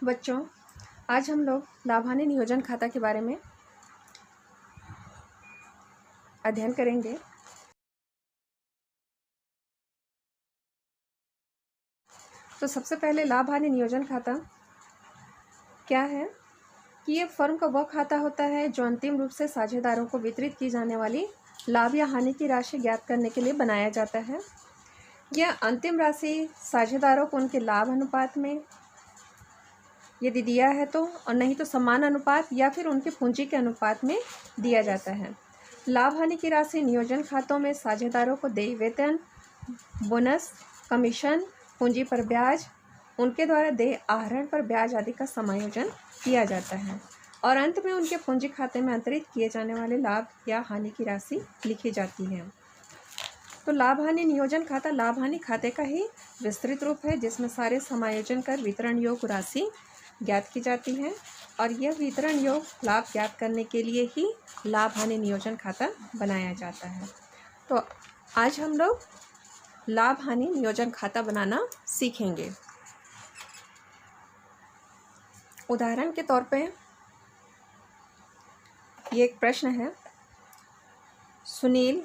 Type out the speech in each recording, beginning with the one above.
बच्चों, आज हम लोग लाभांश नियोजन खाता के बारे में अध्ययन करेंगे। तो सबसे पहले लाभांश नियोजन खाता क्या है कि ये फर्म का वह खाता होता है जो अंतिम रूप से साझेदारों को वितरित की जाने वाली लाभ या हानि की राशि ज्ञात करने के लिए बनाया जाता है। यह अंतिम राशि साझेदारों को उनके लाभ अनुपात में यदि दिया है तो, और नहीं तो समान अनुपात या फिर उनके पूंजी के अनुपात में दिया जाता है। लाभ हानि की राशि नियोजन खातों में साझेदारों को देय वेतन, बोनस, कमीशन, पूंजी पर ब्याज, उनके द्वारा देय आहरण पर ब्याज आदि का समायोजन किया जाता है और अंत में उनके पूंजी खाते में अंतरित किए जाने वाले लाभ या हानि की राशि लिखी जाती है। तो लाभ हानि नियोजन खाता लाभ हानि खाते का ही विस्तृत रूप है जिसमें सारे समायोजन कर वितरण योग्य राशि ज्ञात की जाती है और यह वितरण योग्य लाभ ज्ञात करने के लिए ही लाभ हानि नियोजन खाता बनाया जाता है। तो आज हम लोग लाभ हानि नियोजन खाता बनाना सीखेंगे। उदाहरण के तौर पे ये एक प्रश्न है। सुनील,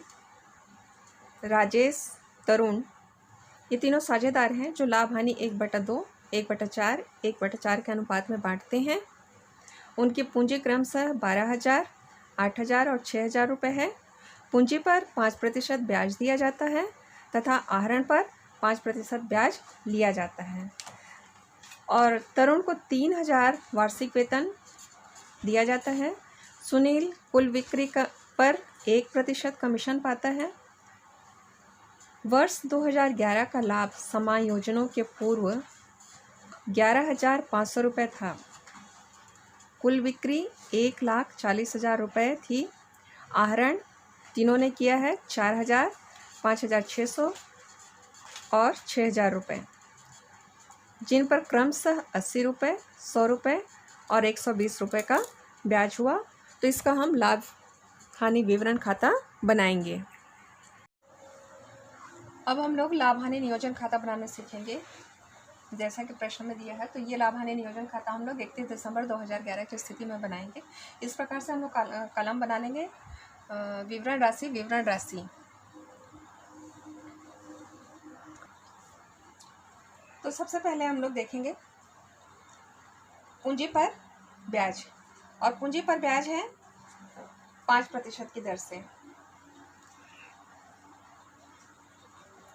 राजेश, तरुण ये तीनों साझेदार हैं जो लाभ हानि 1/2, 1/4, 1/4 के अनुपात में बांटते हैं। उनकी पूंजी क्रमशः 12,000, 8,000 और 6,000 रुपये है। पूंजी पर 5% ब्याज दिया जाता है तथा आहरण पर 5% ब्याज लिया जाता है। और तरुण को 3,000 वार्षिक वेतन दिया जाता है। सुनील कुल बिक्री पर 1% कमीशन पाता है। वर्ष 2011 का लाभ समायोजनों के पूर्व 11,500 रुपये था। कुल बिक्री 1,40,000 रुपये थी। आहरण तीनों ने किया है 4,000, 5,600 और 6,000 रुपये, जिन पर क्रमशः 80 रुपये, 100 रुपये और 120 रुपये का ब्याज हुआ। तो इसका हम लाभ हानि विवरण खाता बनाएंगे। अब हम लोग लाभ हानि नियोजन खाता बनाना सीखेंगे जैसा कि प्रश्न में दिया है। तो ये लाभ हानि नियोजन खाता हम लोग 31 दिसंबर 2011 की स्थिति में बनाएंगे। इस प्रकार से हम लोग कलम बना लेंगे। विवरण राशि। तो सबसे पहले हम लोग देखेंगे पूंजी पर ब्याज, और पूंजी पर ब्याज है 5% की दर से।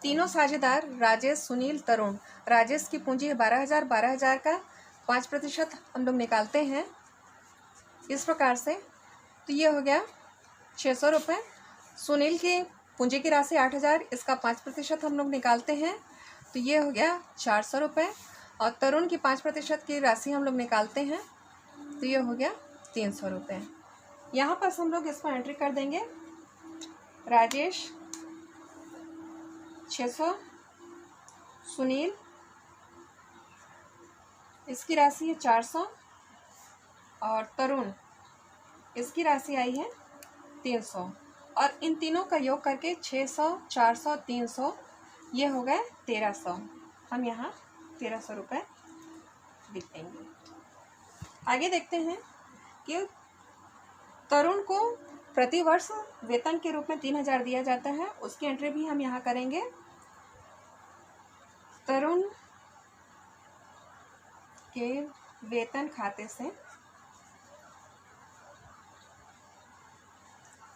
तीनों साझेदार राजेश, सुनील, तरुण। राजेश की पूंजी है 12,000, 12,000 का 5% हम लोग निकालते हैं इस प्रकार से। तो ये हो गया 600 रुपये। सुनील की पूंजी की राशि 8,000, इसका 5% हम लोग निकालते हैं तो ये हो गया 400 रुपये। और तरुण की 5% की राशि हम लोग निकालते हैं तो ये हो गया 300 रुपये। यहाँ पर हम लोग इसको एंट्री कर देंगे। राजेश 600, सुनील इसकी राशि है 400 और तरुण इसकी राशि आई है 300, और इन तीनों का योग करके 600, 400, 300 ये हो गए 1,300। हम यहाँ 1,300 रुपये लिख देंगे। आगे देखते हैं कि तरुण को प्रति वर्ष वेतन के रूप में 3,000 दिया जाता है, उसकी एंट्री भी हम यहाँ करेंगे। तरुण के वेतन खाते से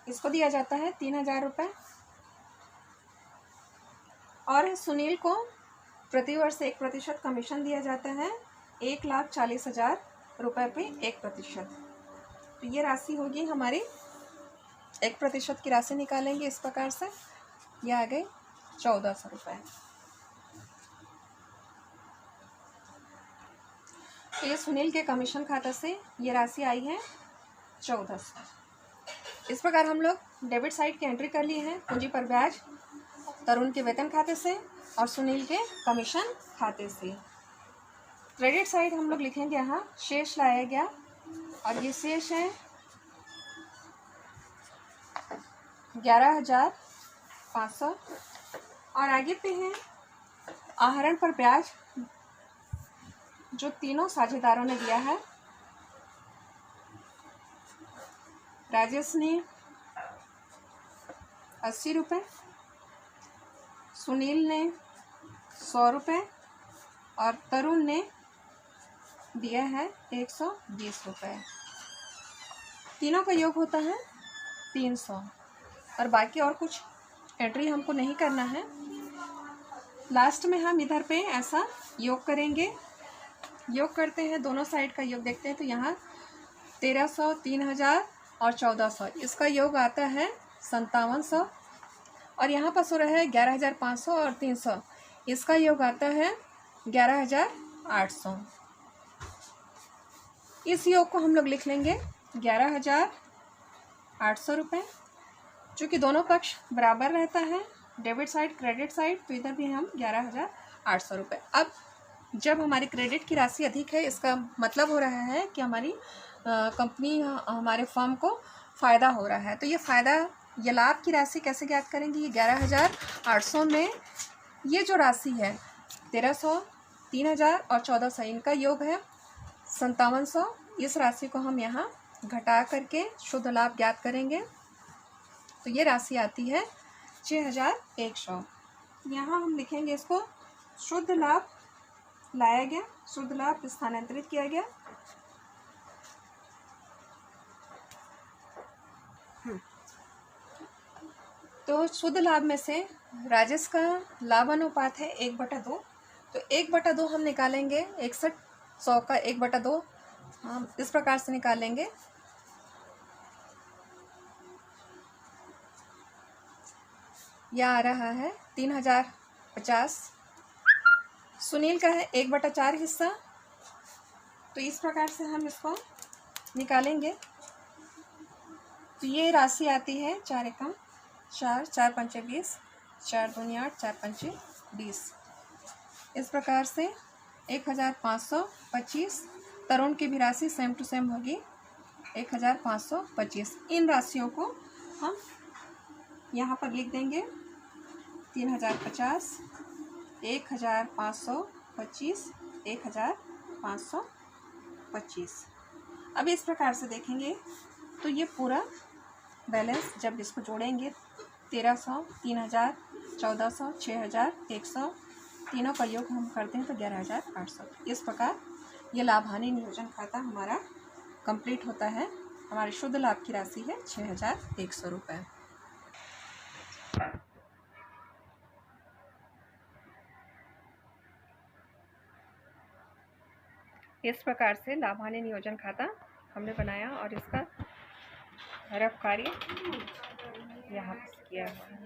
इसको दिया जाता है 3,000 रुपये, और सुनील को प्रतिवर्ष 1% कमीशन दिया जाता है 1,40,000 रुपये पे 1%। तो ये राशि होगी हमारी 1% की राशि निकालेंगे इस प्रकार से। यह आ गई 1,400 रुपये। तो ये सुनील के कमीशन खाता से ये राशि आई है 1,400। इस प्रकार हम लोग डेबिट साइड की एंट्री कर लिए हैं। पूंजी पर ब्याज तरुण के वेतन खाते से और सुनील के कमीशन खाते से। क्रेडिट साइड हम लोग लिखेंगे यहाँ शेष लाया गया, और ये शेष है 11,500। और आगे पे है आहरण पर ब्याज जो तीनों साझेदारों ने दिया है, राजेश ने 80 रुपये, सुनील ने 100 रुपये और तरुण ने दिया है 120 रुपये। तीनों का योग होता है 300 और बाकी और कुछ एंट्री हमको नहीं करना है। लास्ट में हम इधर पे ऐसा योग करेंगे। योग करते हैं, दोनों साइड का योग देखते हैं तो यहाँ 1300, 3000 और 1400, इसका योग आता है 5700 और यहाँ पर सो रहा है 11500 और 300, इसका योग आता है 11800। इस योग को हम लोग लिख लेंगे 11800 रुपये, चूँकि दोनों पक्ष बराबर रहता है, डेबिट साइड क्रेडिट साइड, तो इधर भी हम 11800 रुपये। अब जब हमारी क्रेडिट की राशि अधिक है, इसका मतलब हो रहा है कि हमारी कंपनी, हमारे फर्म को फ़ायदा हो रहा है। तो ये फ़ायदा, ये लाभ की राशि कैसे ज्ञात करेंगे? ये 11800 में ये जो राशि है 1300, 3000 और 1400, इनका योग है 5700। इस राशि को हम यहाँ घटा करके शुद्ध लाभ ज्ञात करेंगे तो ये राशि आती है 6100। यहाँ हम लिखेंगे इसको शुद्ध लाभ लाया गया, शुद्ध लाभ स्थानांतरित किया गया। तो शुद्ध लाभ में से राजेश का लाभ अनुपात है 1/2, तो 1/2 हम निकालेंगे। 6100 का 1/2 हम इस प्रकार से निकालेंगे। यह आ रहा है 3050। सुनील का है 1/4 हिस्सा, तो इस प्रकार से हम इसको निकालेंगे तो ये राशि आती है 4 एकम 4, 4 पंचे 20, 4 दूनी 8, 4 पंचे 20। इस प्रकार से 1525। तरुण की भी राशि सेम टू सेम होगी 1525। इन राशियों को हम यहाँ पर लिख देंगे 3050, 1525, 1525। अब इस प्रकार से देखेंगे तो ये पूरा बैलेंस जब इसको जोड़ेंगे 1300, 3000, 1400, 6000, 100, तीनों का योग हम करते हैं तो 11800। इस प्रकार ये लाभ हानि नियोजन खाता हमारा कंप्लीट होता है। हमारे शुद्ध लाभ की राशि है 6100 रुपये। इस प्रकार से लाभ हानि नियोजन खाता हमने बनाया और इसका रफ कार्य यहाँ किया है।